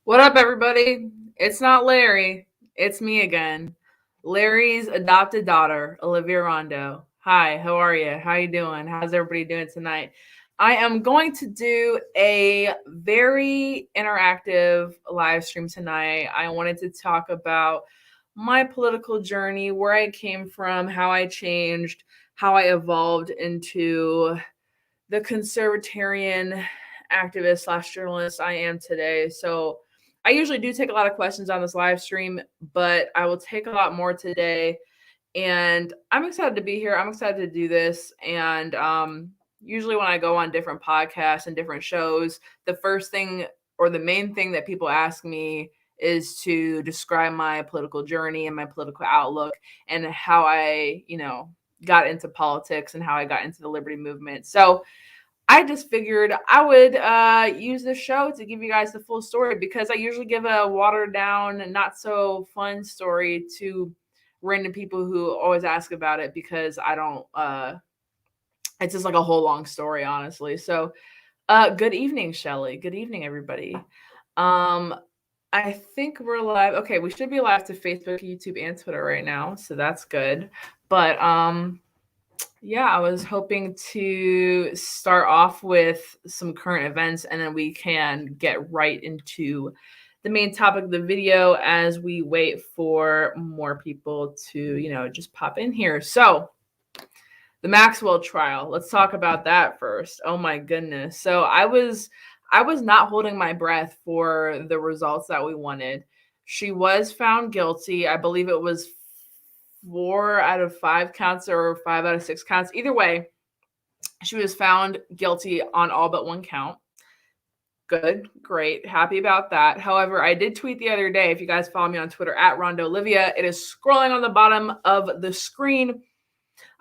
What up, everybody? It's not Larry. It's me again. Larry's adopted daughter, Olivia Rondeau. Hi, how are you? How you doing? How's everybody doing tonight? I am going to do a very interactive live stream tonight. I wanted to talk about my political journey, where I came from, how I changed, how I evolved into the conservatarian activist slash journalist I am today. So I usually do take a lot of questions on this live stream, but I will take a lot more today. And I'm excited to be here. I'm excited to do this. And usually when I go on different podcasts and different shows, the first thing or the main thing that people ask me is to describe my political journey and my political outlook and how I, got into politics and how I got into the liberty movement. So I just figured I would use this show to give you guys the full story, because I usually give a watered down and not so fun story to random people who always ask about it, because I don't it's just like a whole long story, honestly. So good evening, Shelly. Good evening, everybody. I think we're live. Okay, we should be live to Facebook, YouTube, and Twitter right now, so that's good. But yeah, I was hoping to start off with some current events, and then we can get right into the main topic of the video as we wait for more people to, just pop in here. So, the Maxwell trial. Let's talk about that first. Oh my goodness. So, I was not holding my breath for the results that we wanted. She was found guilty. I believe it was 4 out of 5 counts or 5 out of 6 counts. Either way, she was found guilty on all but one count. Good, great, happy about that. However, I did tweet the other day. If you guys follow me on Twitter at Rondeau Olivia, it is scrolling on the bottom of the screen.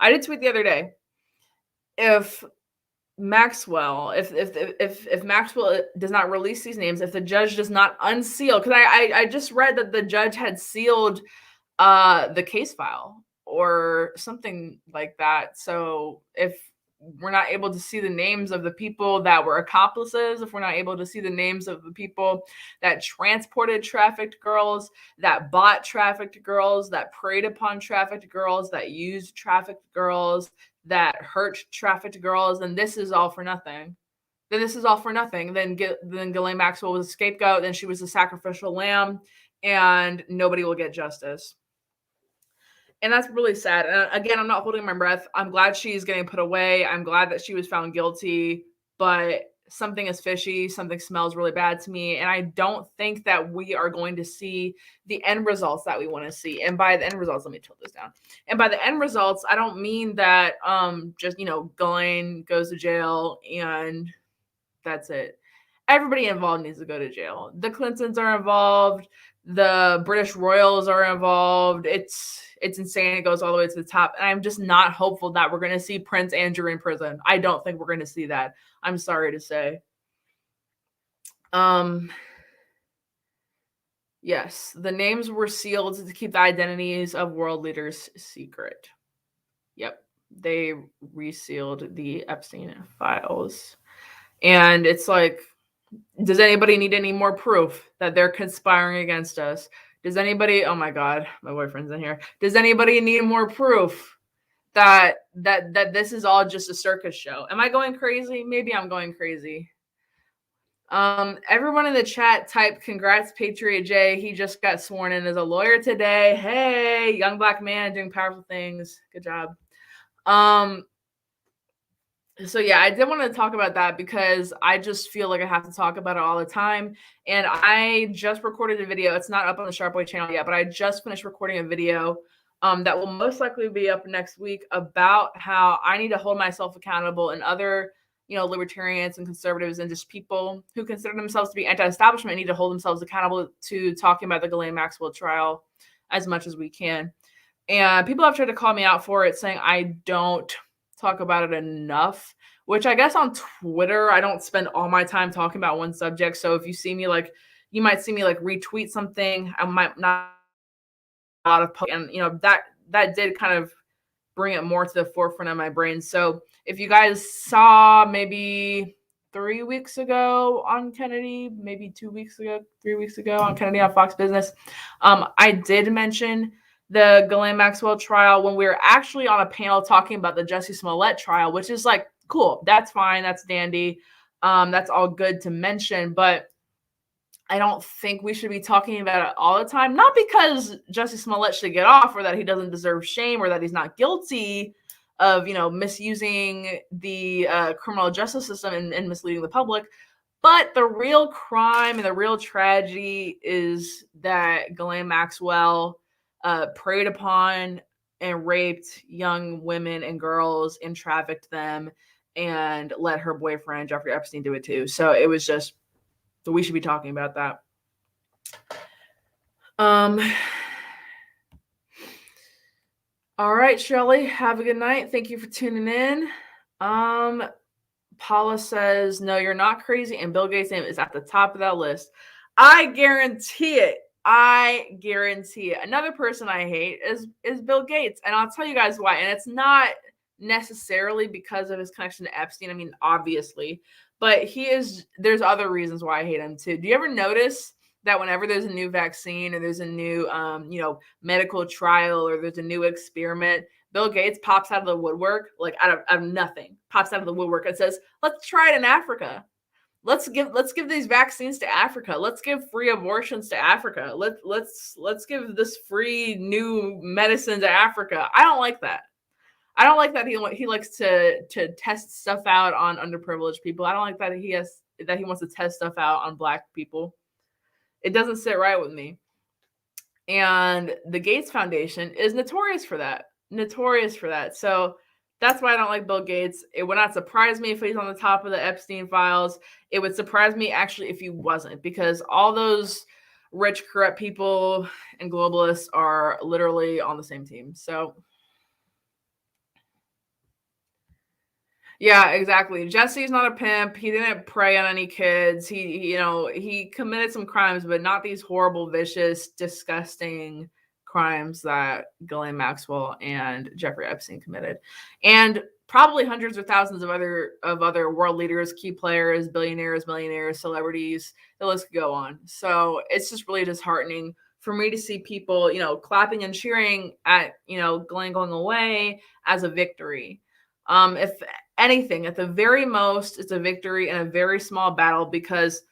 I did tweet the other day. If Maxwell, if Maxwell does not release these names, if the judge does not unseal, because I just read that the judge had sealed the case file or something like that. So if we're not able to see the names of the people that were accomplices, if we're not able to see the names of the people that transported trafficked girls, that bought trafficked girls, that preyed upon trafficked girls, that used trafficked girls, that hurt trafficked girls, then this is all for nothing. Then Ghislaine Maxwell was a scapegoat, then she was a sacrificial lamb, and nobody will get justice. And that's really sad. And again, I'm not holding my breath. I'm glad she's getting put away. I'm glad that she was found guilty, but something is fishy. Something smells really bad to me. And I don't think that we are going to see the end results that we want to see. And by the end results, let me tilt this down. And by the end results, I don't mean that just, Ghislaine goes to jail and that's it. Everybody involved needs to go to jail. The Clintons are involved. The British royals are involved. It's insane. It goes all the way to the top. And I'm just not hopeful that we're going to see Prince Andrew in prison. I don't think we're going to see that. I'm sorry to say. Yes, the names were sealed to keep the identities of world leaders secret. Yep, they resealed the Epstein files. And it's like, does anybody need any more proof that they're conspiring against us? Does anybody, oh my God, my boyfriend's in here. Does anybody need more proof that this is all just a circus show? Am I going crazy? Maybe I'm going crazy. Everyone in the chat type, congrats, Patriot J. He just got sworn in as a lawyer today. Hey, young black man doing powerful things. Good job. So yeah, I did want to talk about that because I just feel like I have to talk about it all the time. And I just recorded a video. It's not up on the Sharp Boy channel yet, but I just finished recording a video that will most likely be up next week about how I need to hold myself accountable, and other, libertarians and conservatives and just people who consider themselves to be anti-establishment need to hold themselves accountable to talking about the Ghislaine Maxwell trial as much as we can. And people have tried to call me out for it, saying I don't talk about it enough, which I guess on Twitter, I don't spend all my time talking about one subject. So if you see me you might see me retweet something. I might not a lot of posts, and that did kind of bring it more to the forefront of my brain. So if you guys saw maybe 3 weeks ago on Kennedy, maybe 2 weeks ago, 3 weeks ago on Kennedy on Fox Business. I did mention the Ghislaine Maxwell trial when we were actually on a panel talking about the Jussie Smollett trial, which is like, cool, that's fine, that's dandy. That's all good to mention, but I don't think we should be talking about it all the time. Not because Jussie Smollett should get off or that he doesn't deserve shame or that he's not guilty of, misusing the criminal justice system and misleading the public. But the real crime and the real tragedy is that Ghislaine Maxwell preyed upon and raped young women and girls and trafficked them and let her boyfriend, Jeffrey Epstein, do it too. So it was just, so we should be talking about that. All right, Shelley, have a good night. Thank you for tuning in. Paula says, no, you're not crazy. And Bill Gates' name is at the top of that list. I guarantee it. I guarantee it. Another person I hate is Bill Gates. And I'll tell you guys why. And it's not necessarily because of his connection to Epstein. I mean, obviously. But there's other reasons why I hate him too. Do you ever notice that whenever there's a new vaccine or there's a new, medical trial or there's a new experiment, Bill Gates pops out of the woodwork, like out of nothing, pops out of the woodwork and says, let's try it in Africa. Let's give these vaccines to Africa. Let's give free abortions to Africa. Let's give this free new medicine to Africa. I don't like that. I don't like that he likes to test stuff out on underprivileged people. I don't like that he wants to test stuff out on Black people. It doesn't sit right with me. And the Gates Foundation is notorious for that. So that's why I don't like Bill Gates. It would not surprise me if he's on the top of the Epstein files. It would surprise me actually if he wasn't, because all those rich, corrupt people and globalists are literally on the same team. So yeah, exactly. Jesse's not a pimp. He didn't prey on any kids. He committed some crimes, but not these horrible, vicious, disgusting crimes that Ghislaine Maxwell and Jeffrey Epstein committed. And probably hundreds or thousands of other world leaders, key players, billionaires, millionaires, celebrities, the list could go on. So it's just really disheartening for me to see people, clapping and cheering at, Ghislaine going away as a victory. If anything, at the very most, it's a victory in a very small battle, because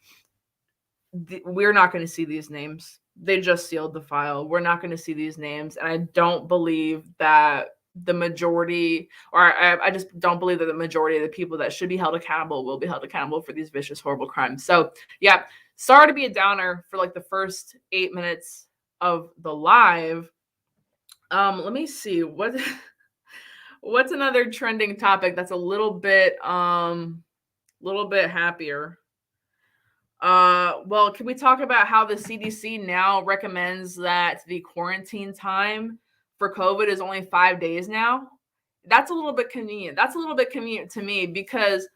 we're not going to see these names. They just sealed the file. We're not going to see these names. And I don't believe that the majority, or I just don't believe that the majority of the people that should be held accountable will be held accountable for these vicious, horrible crimes. So yeah, sorry to be a downer for like the first 8 minutes of the live. Let me see what's another trending topic that's a little bit happier. Well, can we talk about how the CDC now recommends that the quarantine time for COVID is only 5 days now? That's a little bit convenient. That's a little bit convenient to me, because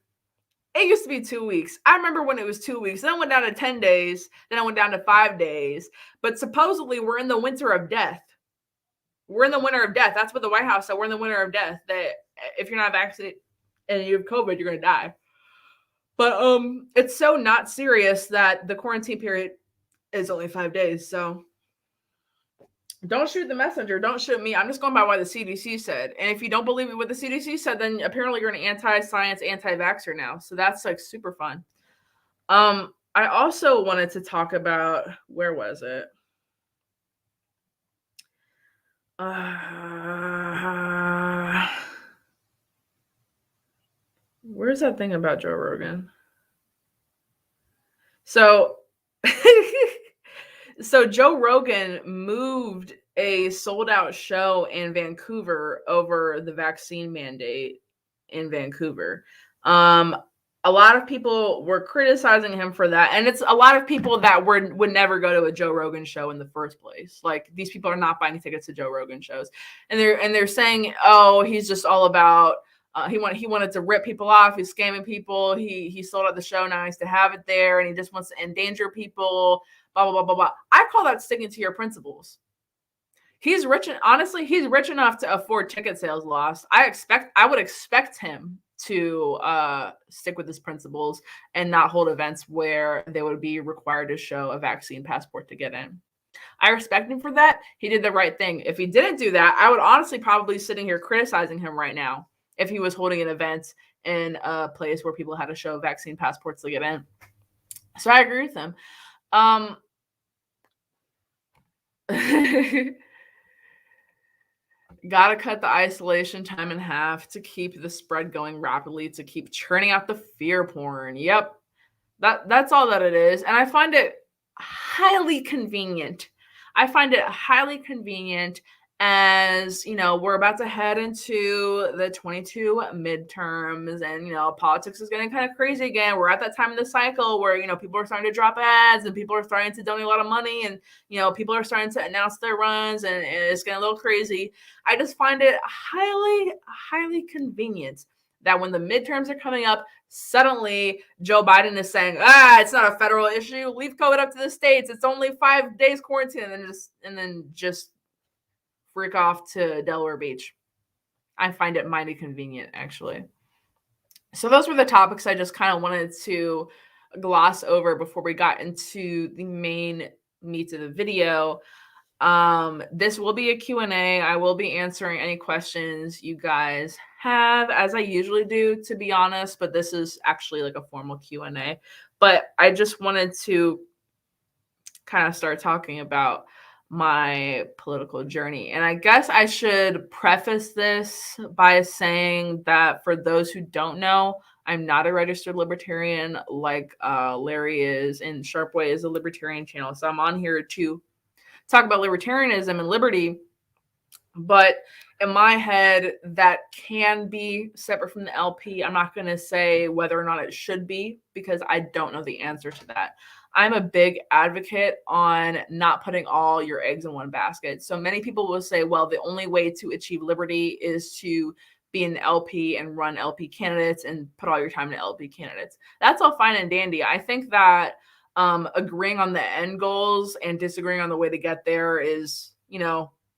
it used to be 2 weeks. I remember when it was 2 weeks. Then I went down to 10 days. Then I went down to 5 days. But supposedly we're in the winter of death. We're in the winter of death. That's what the White House said. We're in the winter of death. That if you're not vaccinated and you have COVID, you're going to die. But it's so not serious that the quarantine period is only 5 days. So don't shoot the messenger. Don't shoot me. I'm just going by what the CDC said. And if you don't believe what the CDC said, then apparently you're an anti-science, anti-vaxxer now. So that's like super fun. I also wanted to talk about, where was it? Where's that thing about Joe Rogan? So Joe Rogan moved a sold out show in Vancouver over the vaccine mandate in Vancouver. A lot of people were criticizing him for that. And it's a lot of people that would never go to a Joe Rogan show in the first place. Like, these people are not buying tickets to Joe Rogan shows. And they're saying, oh, he's just all about, he wanted to rip people off. He's scamming people. He sold out the show. Now he has to have it there. And he just wants to endanger people, blah, blah, blah, blah, blah. I call that sticking to your principles. He's rich. And honestly, he's rich enough to afford ticket sales loss. I would expect him to stick with his principles and not hold events where they would be required to show a vaccine passport to get in. I respect him for that. He did the right thing. If he didn't do that, I would honestly probably sitting here criticizing him right now if he was holding an event in a place where people had to show vaccine passports to get in. So I agree with him. Gotta cut the isolation time in half to keep the spread going rapidly, to keep churning out the fear porn. Yep. That's all that it is. And I find it highly convenient. I find it highly convenient as, we're about to head into the 22 midterms and, politics is getting kind of crazy again. We're at that time in the cycle where, people are starting to drop ads and people are starting to donate a lot of money and, people are starting to announce their runs and it's getting a little crazy. I just find it highly, highly convenient that when the midterms are coming up, suddenly Joe Biden is saying, it's not a federal issue. Leave COVID up to the states. It's only 5 days quarantine, and then just freak off to Delaware Beach. I find it mighty convenient, actually. So those were the topics I just kind of wanted to gloss over before we got into the main meat of the video. This will be a Q&A. I will be answering any questions you guys have, as I usually do, to be honest, but this is actually like a formal Q&A. But I just wanted to kind of start talking about my political journey. And I guess I should preface this by saying that for those who don't know, I'm not a registered libertarian like Larry is, and Sharpway is a libertarian channel. So I'm on here to talk about libertarianism and liberty, but in my head, that can be separate from the LP. I'm not going to say whether or not it should be because I don't know the answer to that. I'm a big advocate on not putting all your eggs in one basket. So many people will say, well, the only way to achieve liberty is to be an LP and run LP candidates and put all your time into LP candidates. That's all fine and dandy. I think that agreeing on the end goals and disagreeing on the way to get there is,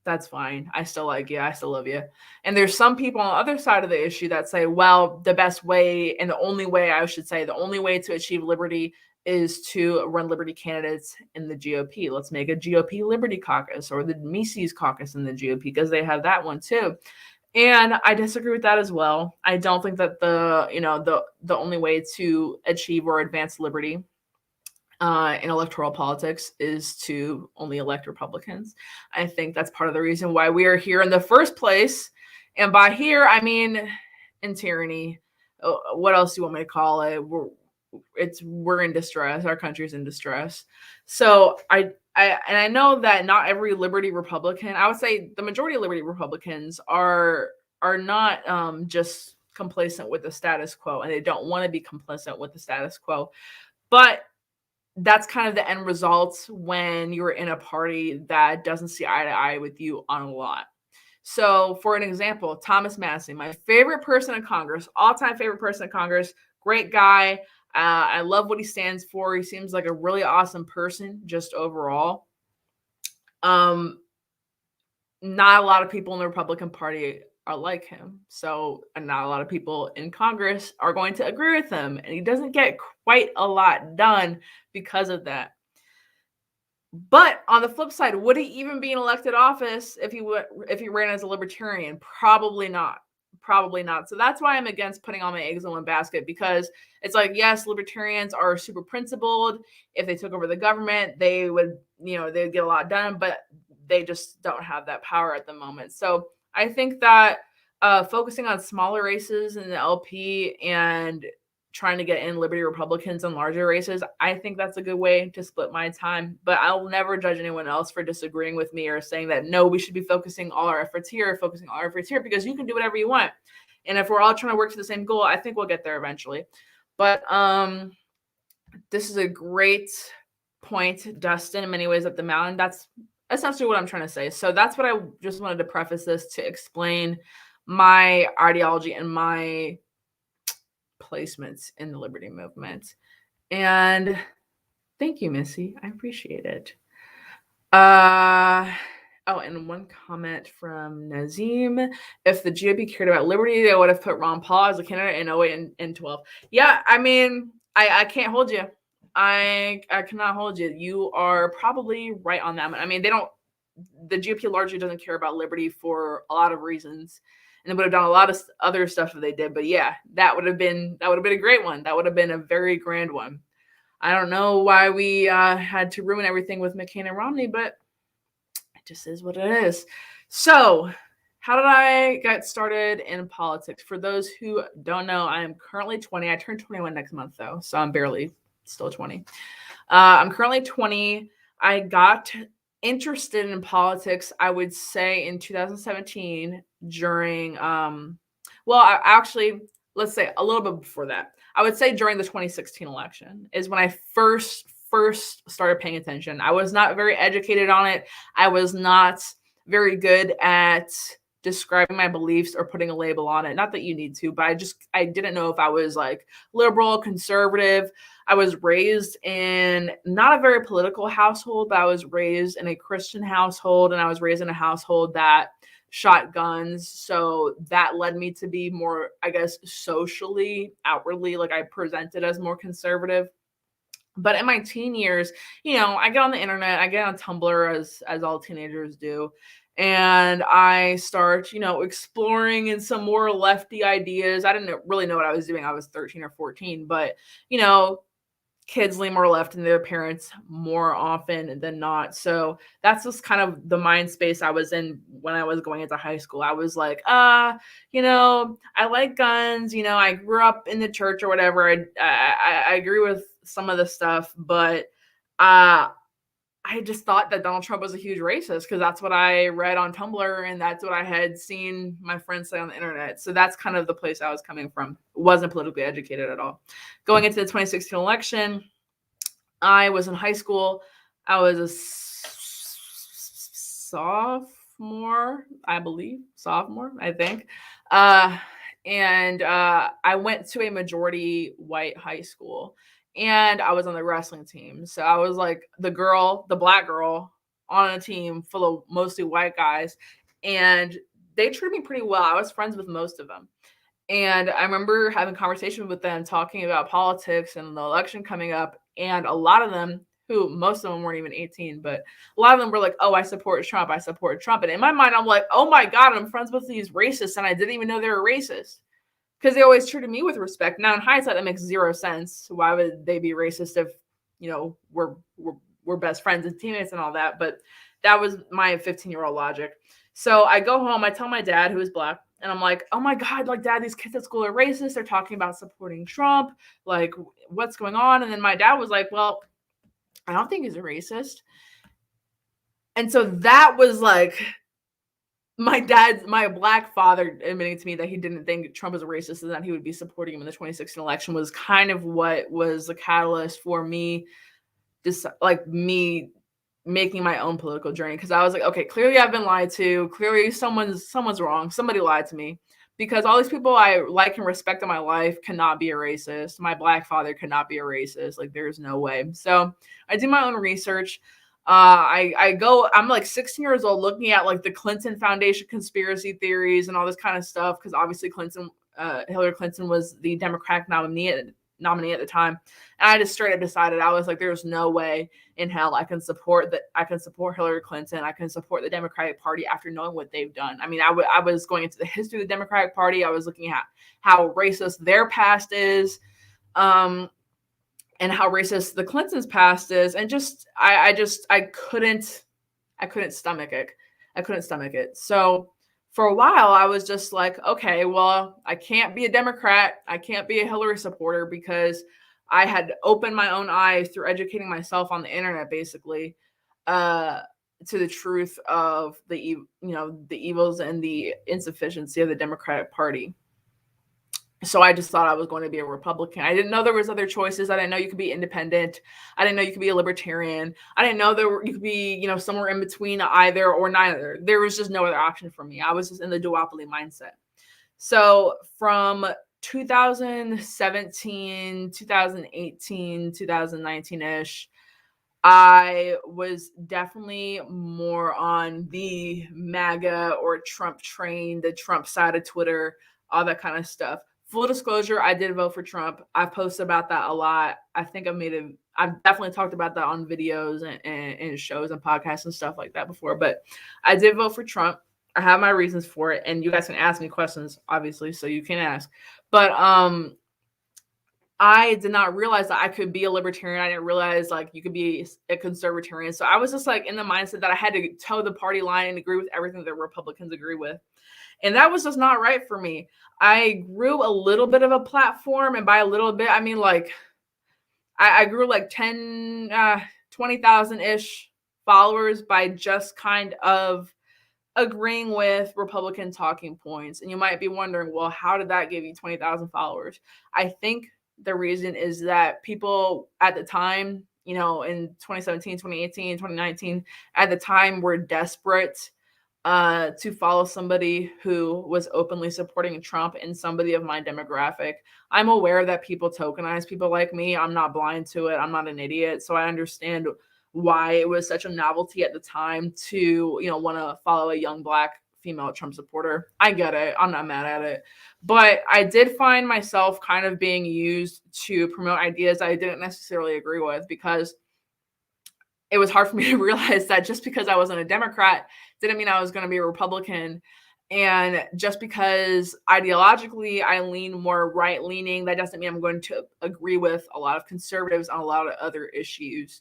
that's fine. I still like you. I still love you. And there's some people on the other side of the issue that say, well, the best way and the only way to achieve liberty is to run liberty candidates in the GOP. Let's make a GOP Liberty Caucus or the Mises Caucus in the GOP because they have that one too. And I disagree with that as well. I don't think that the only way to achieve or advance liberty in electoral politics is to only elect Republicans. I think that's part of the reason why we are here in the first place. And by here, I mean in tyranny. What else do you want me to call it? We're in distress. Our country's in distress. So I know that not every Liberty Republican, I would say the majority of Liberty Republicans are not just complacent with the status quo, and they don't want to be complacent with the status quo. But that's kind of the end result when you're in a party that doesn't see eye to eye with you on a lot. So for an example, Thomas Massie, my favorite person in Congress, all-time favorite person in Congress, great guy. I love what he stands for. He seems like a really awesome person just overall. Not a lot of people in the Republican Party are like him. So not a lot of people in Congress are going to agree with him. And he doesn't get quite a lot done because of that. But on the flip side, would he even be in elected office if he ran as a libertarian? Probably not. Probably not. So that's why I'm against putting all my eggs in one basket, because it's like, yes, libertarians are super principled. If they took over the government, they would, they'd get a lot done, but they just don't have that power at the moment. So I think that focusing on smaller races in the LP and trying to get in Liberty Republicans in larger races, I think that's a good way to split my time. But I'll never judge anyone else for disagreeing with me or saying that, no, we should be focusing all our efforts here, because you can do whatever you want. And if we're all trying to work to the same goal, I think we'll get there eventually. But this is a great point, Dustin, in many ways up the mountain. That's essentially what I'm trying to say. So that's what I just wanted to preface this to explain my ideology and my placements in the liberty movement. And thank you, Missy. I appreciate it. Oh, and one comment from Nazim. If the GOP cared about liberty, they would have put Ron Paul as a candidate in 08 and 12. Yeah, I mean, I can't hold you. I cannot hold you. You are probably right on that. I mean, the GOP largely doesn't care about liberty for a lot of reasons. And they would have done a lot of other stuff if they did. But yeah, that would have been a great one. That would have been a very grand one. I don't know why we had to ruin everything with McCain and Romney, but it just is what it is. So, how did I get started in politics? For those who don't know, I am currently 20. I turned 21 next month, though, so I'm barely still 20. I'm currently 20. I got interested in politics, I would say, in 2017 during, actually, let's say a little bit before that. I would say during the 2016 election is when I first started paying attention. I was not very educated on it. I was not very good at describing my beliefs or putting a label on it. Not that you need to, but I didn't know if I was like liberal, conservative. I was raised in not a very political household, but I was raised in a Christian household, and I was raised in a household that shot guns. So that led me to be more, I guess, socially, outwardly, like I presented as more conservative. But in my teen years, I get on the internet, I get on Tumblr as all teenagers do. And I start, exploring in some more lefty ideas. I didn't really know what I was doing. I was 13 or 14, but, kids lean more left than their parents more often than not. So that's just kind of the mind space I was in when I was going into high school. I was like, I like guns. I grew up in the church or whatever. I agree with some of the stuff, but I just thought that Donald Trump was a huge racist because that's what I read on Tumblr and that's what I had seen my friends say on the internet. So that's kind of the place I was coming from. Wasn't politically educated at all. Going into the 2016 election, I was in high school. I was a sophomore, I believe. Sophomore, I think. And I went to a majority white high school. And I was on the wrestling team. So I was like the black girl on a team full of mostly white guys. And they treated me pretty well. I was friends with most of them. And I remember having conversations with them, talking about politics and the election coming up. And a lot of them, most of them weren't even 18, but a lot of them were like, oh, I support Trump. I support Trump. And in my mind, I'm like, oh my God, I'm friends with these racists. And I didn't even know they were racist. Because they always treated me with respect. Now, in hindsight, that makes zero sense. Why would they be racist if, we're best friends and teammates and all that? But that was my 15-year-old logic. So I go home, I tell my dad, who is black, and I'm like, oh my God, like, Dad, these kids at school are racist. They're talking about supporting Trump. Like, what's going on? And then my dad was like, well, I don't think he's a racist. And so that was like my black father admitting to me that he didn't think Trump was a racist and that he would be supporting him in the 2016 election was kind of what was the catalyst for me, me making my own political journey. Because I was like, okay, clearly I've been lied to. Clearly someone's wrong. Somebody lied to me. Because all these people I like and respect in my life cannot be a racist. My black father could not be a racist. Like, there's no way. So I do my own research. I'm like 16 years old looking at like the Clinton Foundation conspiracy theories and all this kind of stuff. Because obviously Hillary Clinton was the Democratic nominee at the time. And I just straight up decided, I was like, there's no way in hell I can support Hillary Clinton. I can support the Democratic Party after knowing what they've done. I mean, I was going into the history of the Democratic Party. I was looking at how racist their past is. And how racist the Clintons' past is, and I couldn't stomach it. I couldn't stomach it. So for a while, I was just like, okay, well, I can't be a Democrat. I can't be a Hillary supporter because I had opened my own eyes through educating myself on the internet, basically, to the truth of the evils and the insufficiency of the Democratic Party. So I just thought I was going to be a Republican. I didn't know there was other choices. I didn't know you could be independent. I didn't know you could be a libertarian. I didn't know you could be, somewhere in between either or neither. There was just no other option for me. I was just in the duopoly mindset. So from 2017, 2018, 2019-ish, I was definitely more on the MAGA or Trump train, the Trump side of Twitter, all that kind of stuff. Full disclosure, I did vote for Trump. I've posted about that a lot. I think I've definitely talked about that on videos and shows and podcasts and stuff like that before, but I did vote for Trump. I have my reasons for it, and you guys can ask me questions, obviously, so you can ask. But I did not realize that I could be a libertarian. I didn't realize like you could be a conservatarian. So I was just like in the mindset that I had to toe the party line and agree with everything that Republicans agree with. And that was just not right for me. I grew a little bit of a platform, and by a little bit, I mean like I grew like 20,000 ish followers by just kind of agreeing with Republican talking points. And you might be wondering, well, how did that give you 20,000 followers? I think the reason is that people at the time, in 2017, 2018, 2019, at the time were desperate to follow somebody who was openly supporting Trump and somebody of my demographic. I'm aware that people tokenize people like me. I'm not blind to it. I'm not an idiot. So I understand why it was such a novelty at the time to, want to follow a young Black female Trump supporter. I get it. I'm not mad at it. But I did find myself kind of being used to promote ideas I didn't necessarily agree with, because it was hard for me to realize that just because I wasn't a Democrat didn't mean I was going to be a Republican. And just because ideologically I lean more right-leaning, that doesn't mean I'm going to agree with a lot of conservatives on a lot of other issues.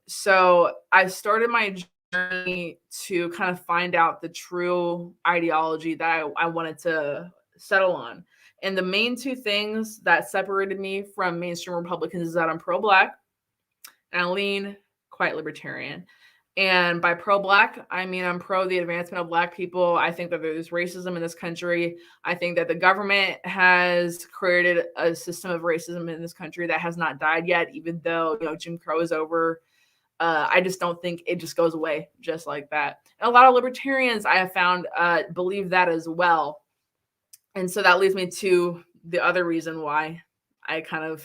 So I started my journey to kind of find out the true ideology that I wanted to settle on. And the main two things that separated me from mainstream Republicans is that I'm pro-Black and I lean quite libertarian. And by pro-Black, I mean I'm pro the advancement of Black people. I think that there's racism in this country. I think that the government has created a system of racism in this country that has not died yet, even though Jim Crow is over. I just don't think it just goes away just like that. And a lot of libertarians I have found believe that as well. And so that leads me to the other reason why I kind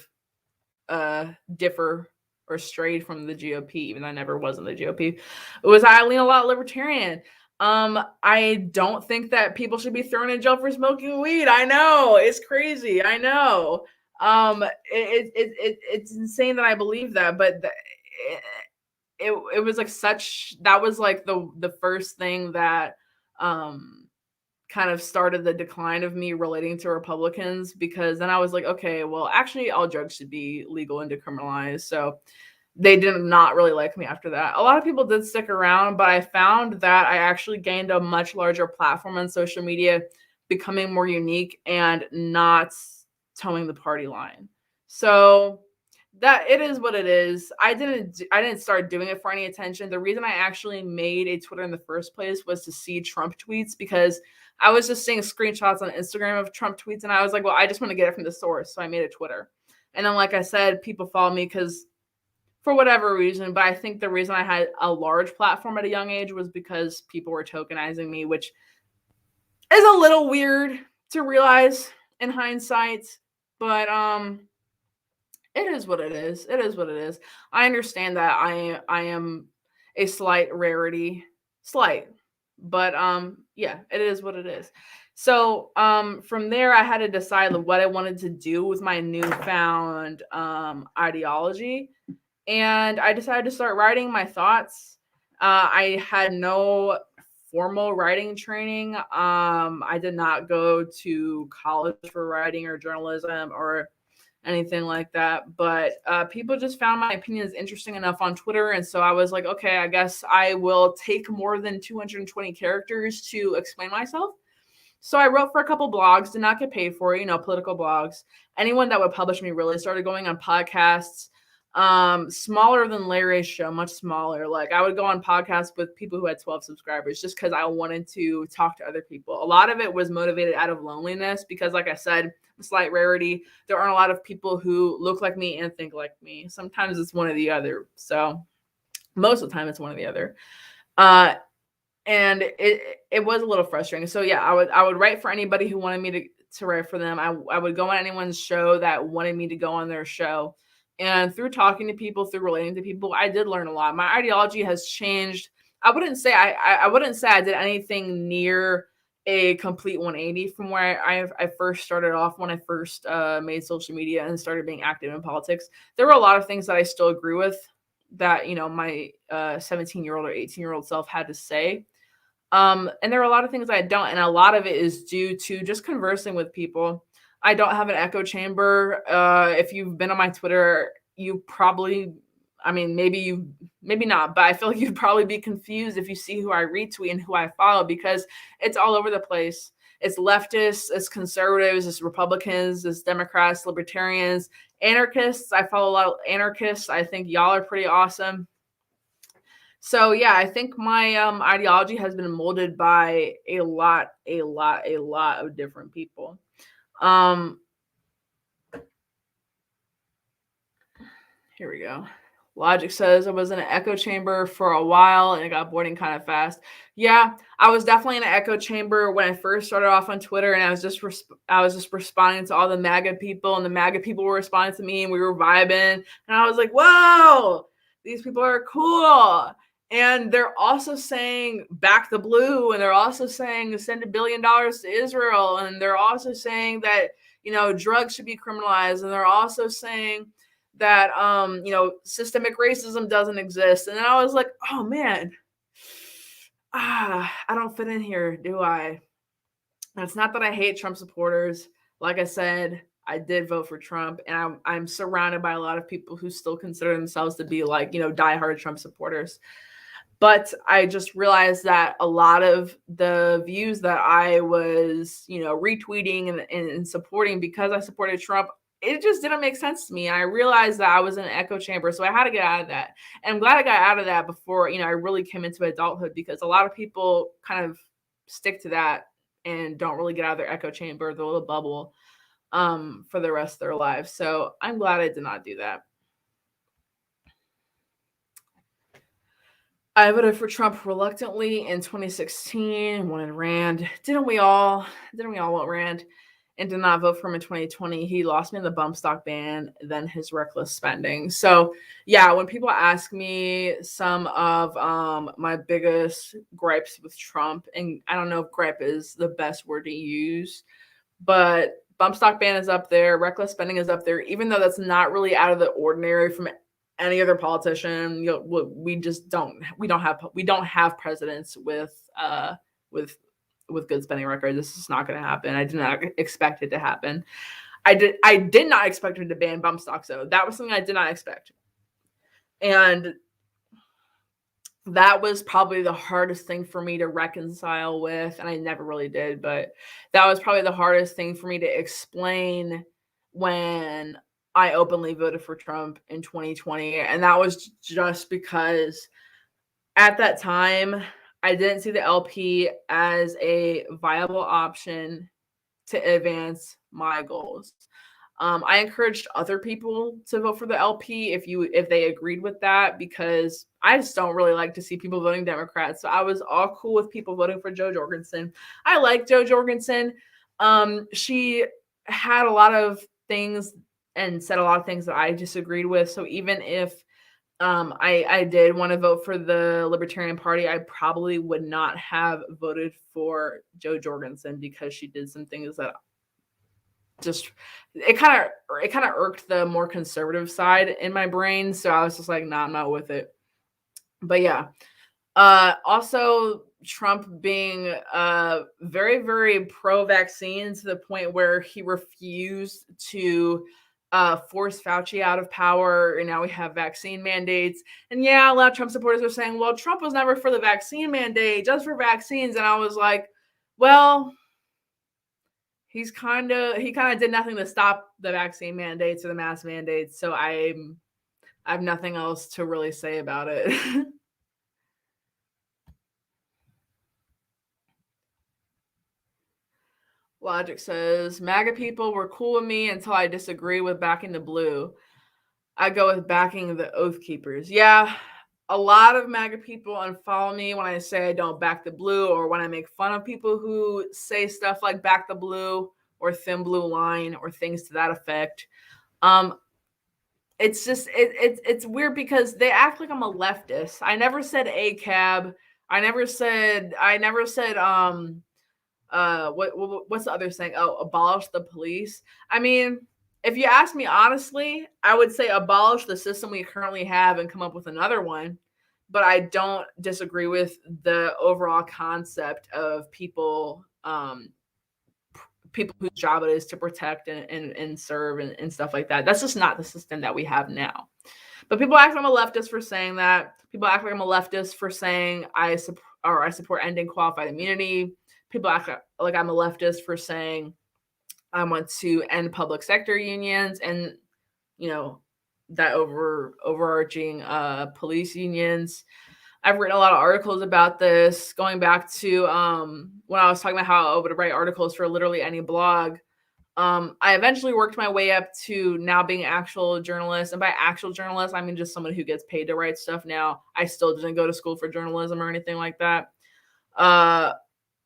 of differ or strayed from the GOP, even though I never was in the GOP. It was I lean a lot libertarian. I don't think that people should be thrown in jail for smoking weed. I know, it's crazy. I know. It's insane that I believe that, but it was like that was like the first thing that kind of started the decline of me relating to Republicans, because then I was like, okay, well, actually all drugs should be legal and decriminalized. So they did not really like me after that. A lot of people did stick around, but I found that I actually gained a much larger platform on social media, becoming more unique and not towing the party line. So that it is what it is. I didn't start doing it for any attention. The reason I actually made a Twitter in the first place was to see Trump tweets, because I was just seeing screenshots on Instagram of Trump tweets, and I was like, well, I just want to get it from the source. So I made a Twitter. And then, like I said, people follow me because for whatever reason, but I think the reason I had a large platform at a young age was because people were tokenizing me, which is a little weird to realize in hindsight, but it is what it is. It is what it is. I understand that I am a slight rarity, but yeah, it is what it is. So from there, I had to decide what I wanted to do with my newfound ideology, and I decided to start writing my thoughts. I had no formal writing training. I did not go to college for writing or journalism or anything like that, but people just found my opinions interesting enough on Twitter, and so I was like, okay, I guess I will take more than 220 characters to explain myself. So I wrote for a couple blogs, did not get paid for it, political blogs. Anyone that would publish me really started going on podcasts, smaller than Larry's show, much smaller. Like I would go on podcasts with people who had 12 subscribers just because I wanted to talk to other people. A lot of it was motivated out of loneliness because, like I said, a slight rarity. There aren't a lot of people who look like me and think like me. Sometimes it's one or the other. So most of the time it's one or the other. And it was a little frustrating. So yeah, I would write for anybody who wanted me to write for them. I would go on anyone's show that wanted me to go on their show. And through talking to people, through relating to people, I did learn a lot. My ideology has changed. I wouldn't say I did anything near a complete 180 from where I first started off when I first made social media and started being active in politics. There were a lot of things that I still agree with that, you know, my 17-year-old or 18-year-old self had to say. And there are a lot of things I don't, and a lot of it is due to just conversing with people. I don't have an echo chamber. If you've been on my Twitter, you probably, I mean, maybe not, but I feel like you'd probably be confused if you see who I retweet and who I follow, because it's all over the place. It's leftists, it's conservatives, it's Republicans, it's Democrats, libertarians, anarchists. I follow a lot of anarchists. I think y'all are pretty awesome. So yeah, I think my ideology has been molded by a lot of different people. Here we go. Logic says I was in an echo chamber for a while and it got boring kind of fast. Yeah, I was definitely in an echo chamber when I first started off on Twitter, and I was just responding to all the MAGA people, and the MAGA people were responding to me, and we were vibing, and I was like, "Whoa, these people are cool." And they're also saying back the blue, and they're also saying send $1 billion to Israel, and they're also saying that, you know, drugs should be criminalized, and they're also saying that you know, systemic racism doesn't exist. And then I was like, oh man, I don't fit in here, do I? And it's not that I hate Trump supporters. Like I said, I did vote for Trump, and I'm surrounded by a lot of people who still consider themselves to be, like, you know, diehard Trump supporters. But I just realized that a lot of the views that I was, you know, retweeting and supporting because I supported Trump, it just didn't make sense to me. And I realized that I was in an echo chamber. So I had to get out of that. And I'm glad I got out of that before, you know, I really came into adulthood, because a lot of people kind of stick to that and don't really get out of their echo chamber, their little bubble, for the rest of their lives. So I'm glad I did not do that. I voted for Trump reluctantly in 2016 and wanted Rand. Didn't we all? Didn't we all want Rand? And did not vote for him in 2020. He lost me in the bump stock ban, then his reckless spending. So yeah, when people ask me some of my biggest gripes with Trump, and I don't know if gripe is the best word to use, but bump stock ban is up there, reckless spending is up there, even though that's not really out of the ordinary from any other politician. You know, we don't have presidents with good spending record. This is not going to happen. I did not expect it to happen. I did not expect him to ban bump stocks, though. That was something I did not expect. And that was probably the hardest thing for me to reconcile with, and I never really did, but that was probably the hardest thing for me to explain when I openly voted for Trump in 2020. And that was just because at that time, I didn't see the LP as a viable option to advance my goals. I encouraged other people to vote for the LP if they agreed with that, because I just don't really like to see people voting Democrats. So I was all cool with people voting for Jo Jorgensen. I like Jo Jorgensen. She had a lot of things and said a lot of things that I disagreed with. So even if I did want to vote for the Libertarian Party, I probably would not have voted for Jo Jorgensen, because she did some things that just it kind of irked the more conservative side in my brain. So I was just like, nah, I'm not with it. But yeah, also Trump being very, very pro-vaccine to the point where he refused to force Fauci out of power, and now we have vaccine mandates. And yeah, a lot of Trump supporters are saying, well, Trump was never for the vaccine mandate, just for vaccines. And I was like, well, he kind of did nothing to stop the vaccine mandates or the mask mandates. So I have nothing else to really say about it. Logic says, MAGA people were cool with me until I disagree with backing the blue. I go with backing the Oath Keepers. Yeah, a lot of MAGA people unfollow me when I say I don't back the blue, or when I make fun of people who say stuff like back the blue or thin blue line or things to that effect. it's just it's weird because they act like I'm a leftist. I never said ACAB. I never said what's the other saying? Oh, abolish the police. I mean, if you ask me honestly, I would say abolish the system we currently have and come up with another one. But I don't disagree with the overall concept of people whose job it is to protect and serve and stuff like that. That's just not the system that we have now. But people act like I'm a leftist for saying that. People act like I'm a leftist for saying I support ending qualified immunity. People act like I'm a leftist for saying I want to end public sector unions and that overarching police unions. I've written a lot of articles about this, going back to when I was talking about how I would write articles for literally any blog. I eventually worked my way up to now being an actual journalist. And by actual journalist, I mean just someone who gets paid to write stuff now. I still didn't go to school for journalism or anything like that.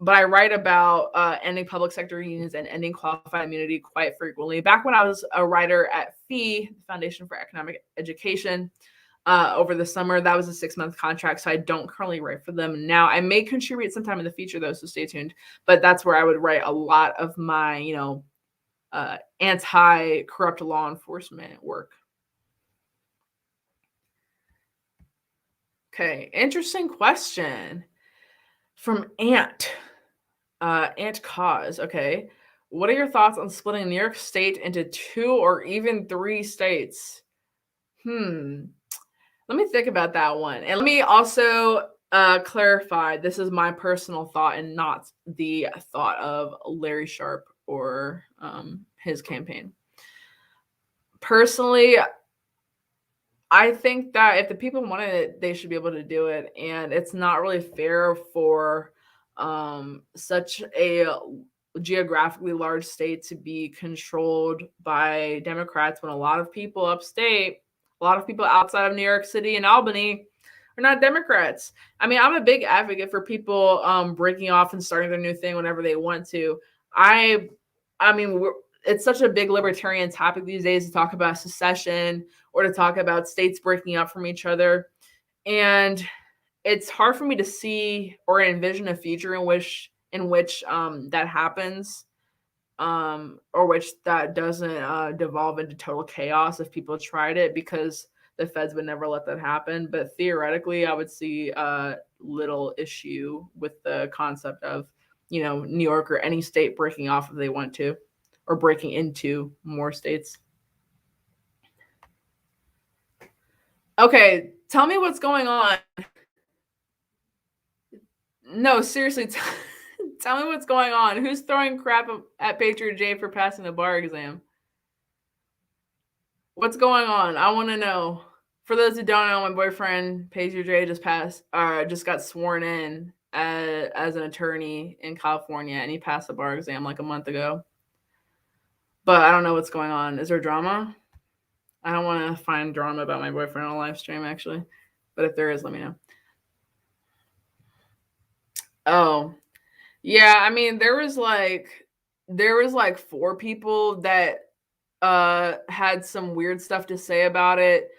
But I write about ending public sector unions and ending qualified immunity quite frequently. Back when I was a writer at FEE, the Foundation for Economic Education, over the summer, that was a 6-month contract, so I don't currently write for them now. I may contribute sometime in the future, though, so stay tuned. But that's where I would write a lot of my, anti-corrupt law enforcement work. Okay, interesting question from Ant Cause. Okay, what are your thoughts on splitting New York State into 2 or even 3 states? Let me think about that one. And let me also clarify, this is my personal thought and not the thought of Larry Sharpe or his campaign. Personally, I think that if the people wanted it, they should be able to do it. And it's not really fair for such a geographically large state to be controlled by Democrats when a lot of people upstate, a lot of people outside of New York City and Albany are not Democrats. I mean, I'm a big advocate for people breaking off and starting their new thing whenever they want to. I mean, it's such a big libertarian topic these days to talk about secession or to talk about states breaking up from each other. And it's hard for me to see or envision a future in which that happens, or which that doesn't devolve into total chaos if people tried it, because the feds would never let that happen. But theoretically, I would see little issue with the concept of, New York or any state breaking off if they want to, or breaking into more states. Okay, tell me what's going on. No, seriously, tell me what's going on. Who's throwing crap at Patriot J for passing the bar exam? What's going on? I want to know. For those who don't know, my boyfriend Patriot J just got sworn in as an attorney in California, and he passed the bar exam like a month ago. But I don't know what's going on. Is there drama? I don't want to find drama about my boyfriend on a live stream, actually. But if there is, let me know. Oh, yeah. I mean, there was like 4 people that had some weird stuff to say about it.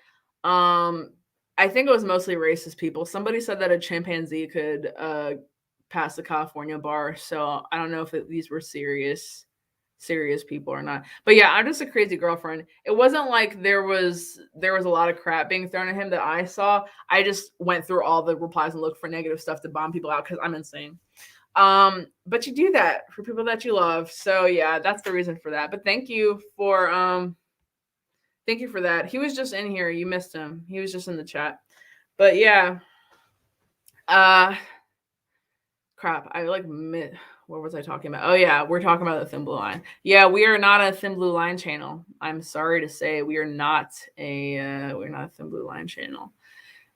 I think it was mostly racist people. Somebody said that a chimpanzee could pass the California bar. So I don't know if these were serious people or not. But yeah, I'm just a crazy girlfriend. It wasn't like there was a lot of crap being thrown at him that I saw. I just went through all the replies and looked for negative stuff to bomb people out because I'm insane. But you do that for people that you love. So yeah, that's the reason for that. But thank you for that. He was just in here. You missed him. He was just in the chat. But yeah. Crap. What was I talking about? Oh yeah, we're talking about the Thin Blue Line. Yeah, we are not a Thin Blue Line channel. I'm sorry to say we are not we're not a Thin Blue Line channel.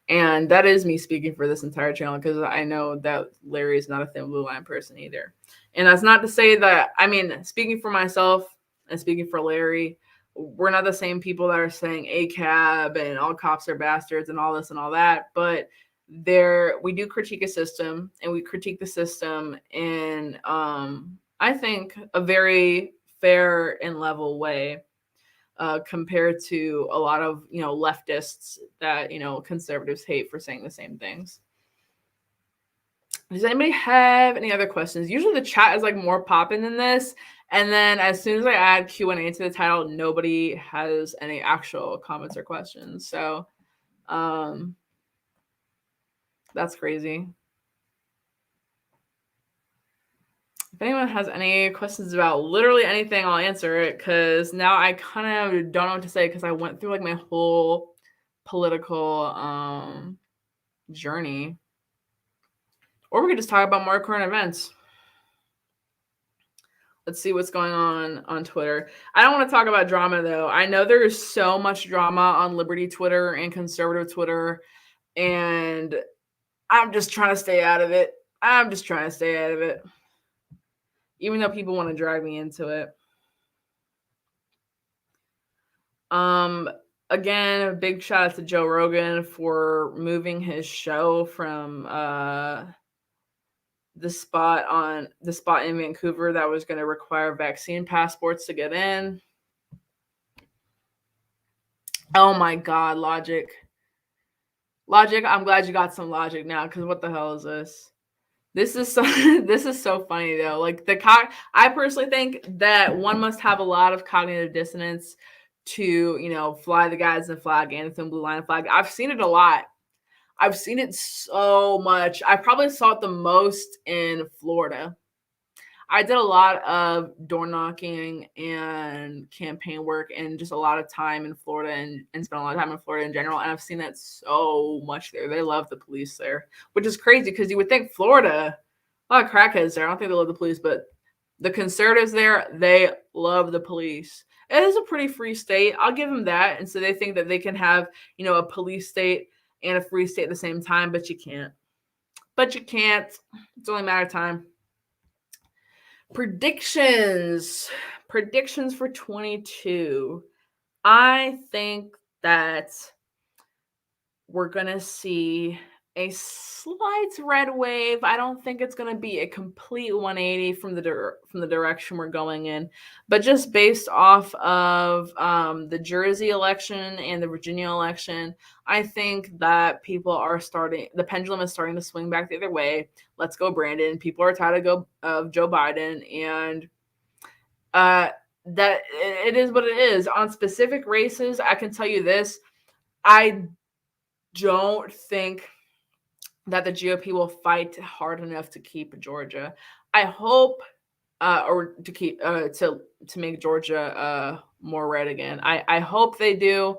And that is me speaking for this entire channel, because I know that Larry is not a Thin Blue Line person either. And that's not to say that, I mean, speaking for myself and speaking for Larry, we're not the same people that are saying ACAB and all cops are bastards and all this and all that. But we do critique a system, and we critique the system in, I think, a very fair and level way. compared to a lot of, leftists that, conservatives hate for saying the same things. Does anybody have any other questions? Usually the chat is like more popping than this. And then as soon as I add Q&A to the title, nobody has any actual comments or questions. So that's crazy. If anyone has any questions about literally anything, I'll answer it, because now I kind of don't know what to say, because I went through like my whole political journey. Or we could just talk about more current events. Let's see what's going on Twitter. I don't want to talk about drama, though. I know there's so much drama on Liberty Twitter and conservative Twitter, and I'm just trying to stay out of it. Even though people want to drag me into it. Again, a big shout out to Joe Rogan for moving his show from the spot in Vancouver that was going to require vaccine passports to get in. Oh my God, Logic, I'm glad you got some logic now, because what the hell is this? This is so funny though. Like I personally think that one must have a lot of cognitive dissonance to, fly the guys in flag, anthem, blue line flag. I've seen it a lot. I've seen it so much. I probably saw it the most in Florida. I did a lot of door knocking and campaign work and just a lot of time in Florida and spent a lot of time in Florida in general. And I've seen that so much there. They love the police there, which is crazy, because you would think Florida, a lot of crackheads there. I don't think they love the police, but the conservatives there, they love the police. It is a pretty free state. I'll give them that. And so they think that they can have, a police state and a free state at the same time, but you can't. It's only a matter of time. Predictions for 22. I think that we're going to see a slight red wave. I don't think it's going to be a complete 180 from the direction we're going in, but just based off of the Jersey election and the Virginia election, I think that the pendulum is starting to swing back the other way. Let's go, Brandon. People are tired of Joe Biden, and that it is what it is. On specific races, I can tell you this: I don't think that the GOP will fight hard enough to keep Georgia. I hope, or to keep to make Georgia more red again. I hope they do.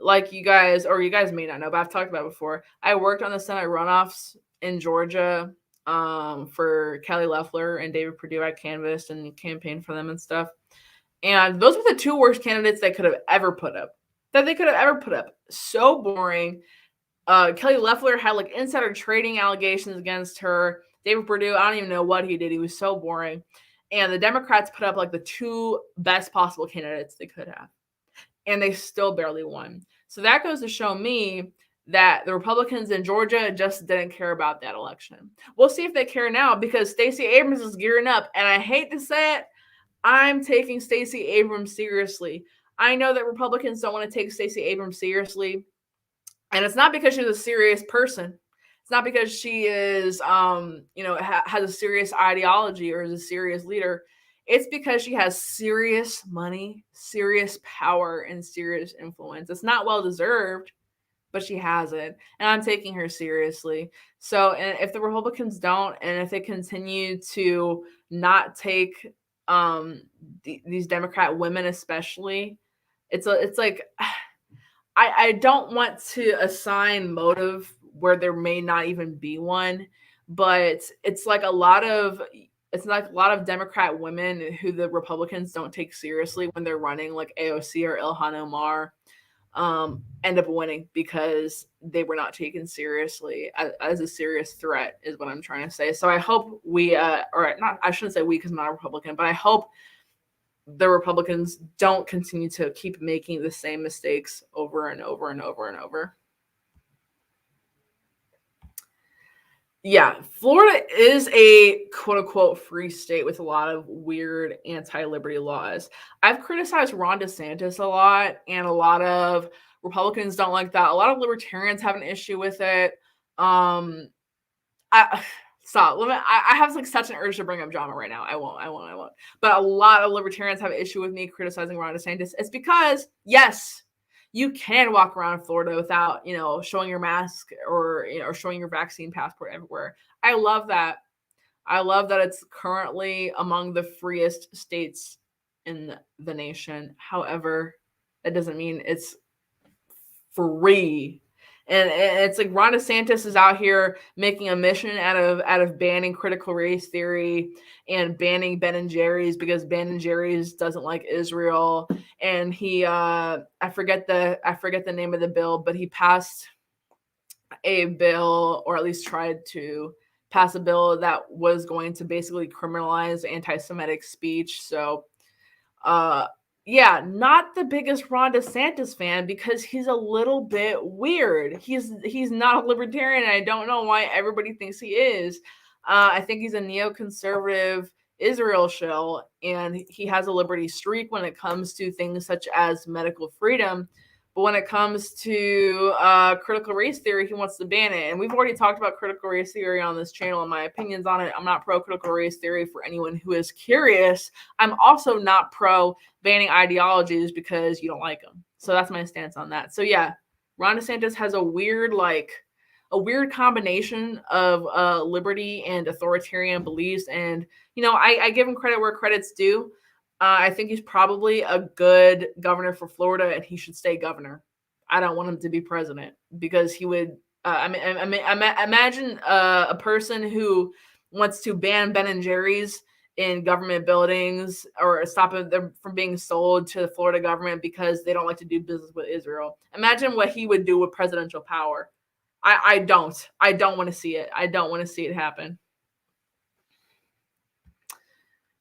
Like you guys may not know, but I've talked about it before. I worked on the Senate runoffs in Georgia for Kelly Loeffler and David Perdue. I canvassed and campaigned for them and stuff. And those were the two worst candidates they could have ever put up. So boring. Kelly Loeffler had like insider trading allegations against her. David Perdue, I don't even know what he did. He was so boring. And the Democrats put up like the two best possible candidates they could have, and they still barely won. So that goes to show me that the Republicans in Georgia just didn't care about that election. We'll see if they care now, because Stacey Abrams is gearing up. And I hate to say it, I'm taking Stacey Abrams seriously. I know that Republicans don't want to take Stacey Abrams seriously. And it's not because she's a serious person. It's not because she is, has a serious ideology or is a serious leader. It's because she has serious money, serious power, and serious influence. It's not well-deserved, but she has it. And I'm taking her seriously. So and if the Republicans don't, and if they continue to not take these Democrat women especially, it's like... I don't want to assign motive where there may not even be one, but it's like a lot of Democrat women who the Republicans don't take seriously when they're running, like AOC or Ilhan Omar, end up winning because they were not taken seriously as a serious threat, is what I'm trying to say. So I hope I shouldn't say we because I'm not a Republican, but I hope the Republicans don't continue to keep making the same mistakes over and over and over and over. Yeah, Florida is a quote unquote free state with a lot of weird anti-liberty laws. I've criticized Ron DeSantis a lot, and a lot of Republicans don't like that. A lot of libertarians have an issue with it. Um, I stop. I have like such an urge to bring up drama right now. I won't. But a lot of libertarians have an issue with me criticizing Ron DeSantis. It's because yes, you can walk around Florida without, showing your mask or or showing your vaccine passport everywhere. I love that. I love that it's currently among the freest states in the nation. However, that doesn't mean it's free. And it's like Ron DeSantis is out here making a mission out of banning critical race theory and banning Ben and Jerry's because Ben and Jerry's doesn't like Israel. And he I forget the name of the bill, but he passed a bill, or at least tried to pass a bill that was going to basically criminalize anti-Semitic speech. So uh yeah, not the biggest Ron DeSantis fan because he's a little bit weird. He's not a libertarian. And I don't know why everybody thinks he is. I think he's a neoconservative Israel shill, and he has a liberty streak when it comes to things such as medical freedom. But when it comes to critical race theory, he wants to ban it. And we've already talked about critical race theory on this channel and my opinions on it. I'm not pro critical race theory for anyone who is curious. I'm also not pro banning ideologies because you don't like them. So that's my stance on that. So yeah, Ron DeSantis has a weird combination of liberty and authoritarian beliefs. And, I give him credit where credit's due. I think he's probably a good governor for Florida, and he should stay governor. I don't want him to be president because he would. Imagine a person who wants to ban Ben and Jerry's in government buildings or stop them from being sold to the Florida government because they don't like to do business with Israel. Imagine what he would do with presidential power. I don't want to see it. I don't want to see it happen.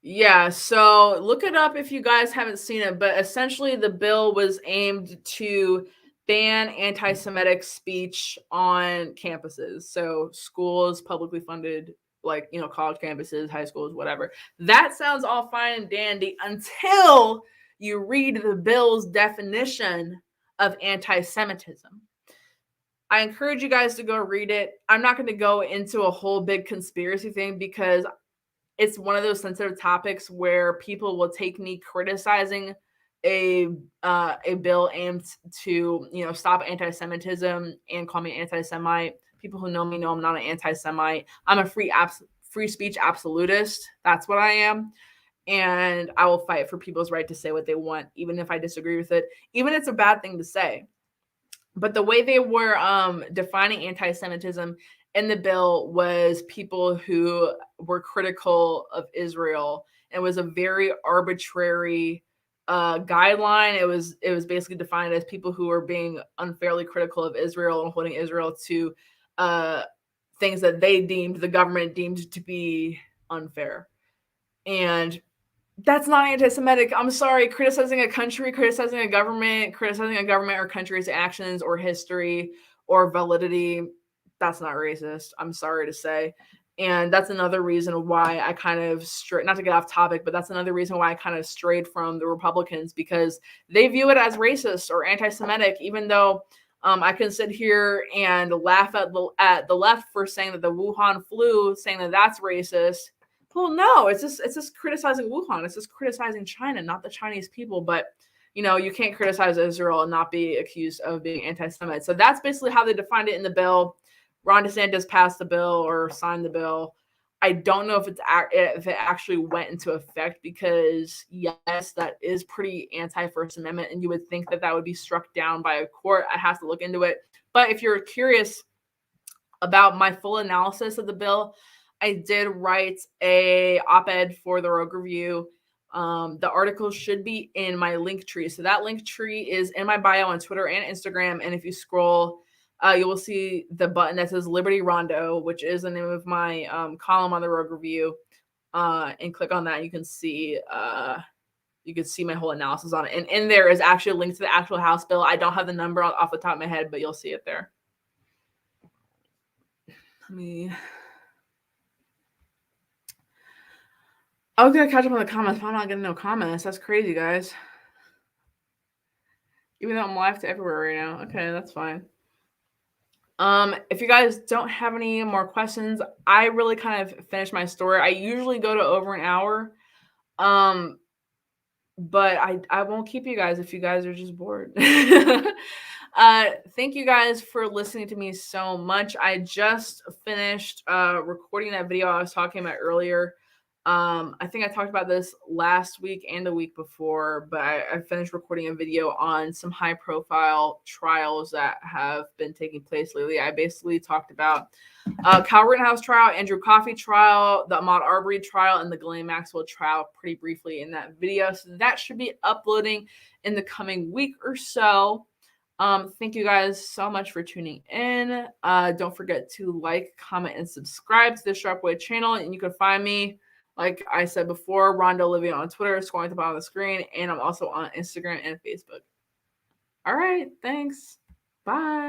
Yeah, so look it up if you guys haven't seen it, but essentially the bill was aimed to ban anti-Semitic speech on campuses. So schools, publicly funded, like, college campuses, high schools, whatever. That sounds all fine and dandy until you read the bill's definition of anti-Semitism. I encourage you guys to go read it. I'm not going to go into a whole big conspiracy thing because it's one of those sensitive topics where people will take me criticizing a bill aimed to stop anti-Semitism and call me anti-Semite. People who know me know I'm not an anti-Semite. I'm a free speech absolutist. That's what I am. And I will fight for people's right to say what they want, even if I disagree with it, even if it's a bad thing to say. But the way they were defining anti-Semitism in the bill was people who were critical of Israel. It was a very arbitrary guideline. It was basically defined as people who were being unfairly critical of Israel and holding Israel to things that the government deemed to be unfair. And that's not anti-Semitic. I'm sorry. Criticizing a country, criticizing a government or country's actions or history or validity, that's not racist. I'm sorry to say. And that's another reason why I kind of not to get off topic, but that's another reason why I kind of strayed from the Republicans, because they view it as racist or anti-Semitic, even though I can sit here and laugh at the left for saying that the Wuhan flu, saying that that's racist. Well, no, it's just criticizing Wuhan. It's just criticizing China, not the Chinese people. But, you can't criticize Israel and not be accused of being anti-Semite. So that's basically how they defined it in the bill. Ron DeSantis passed the bill or signed the bill. I don't know if it actually went into effect because, yes, that is pretty anti-First Amendment, and you would think that would be struck down by a court. I have to look into it. But if you're curious about my full analysis of the bill, I did write a op-ed for the Rogue Review. The article should be in my link tree. So that link tree is in my bio on Twitter and Instagram. And if you scroll, you will see the button that says Liberty Rondeau, which is the name of my column on the Rogue Review. And click on that. You can see my whole analysis on it. And in there is actually a link to the actual House bill. I don't have the number off the top of my head, but you'll see it there. I was gonna catch up on the comments, but I'm not getting no comments. That's crazy, guys. Even though I'm live to everywhere right now. Okay, that's fine. If you guys don't have any more questions, I really kind of finished my story. I usually go to over an hour. But I won't keep you guys if you guys are just bored. Thank you guys for listening to me so much. I just finished recording that video I was talking about earlier. I think I talked about this last week and the week before, but I finished recording a video on some high profile trials that have been taking place lately. I basically talked about Kyle Rittenhouse trial, Andrew Coffey trial, the Ahmaud Arbery trial, and the Ghislaine Maxwell trial pretty briefly in that video. So that should be uploading in the coming week or so. Thank you guys so much for tuning in. Don't forget to like, comment, and subscribe to the Sharpway channel. And you can find me, like I said before, Rondeau Olivia on Twitter, scrolling at the bottom of the screen. And I'm also on Instagram and Facebook. All right. Thanks. Bye.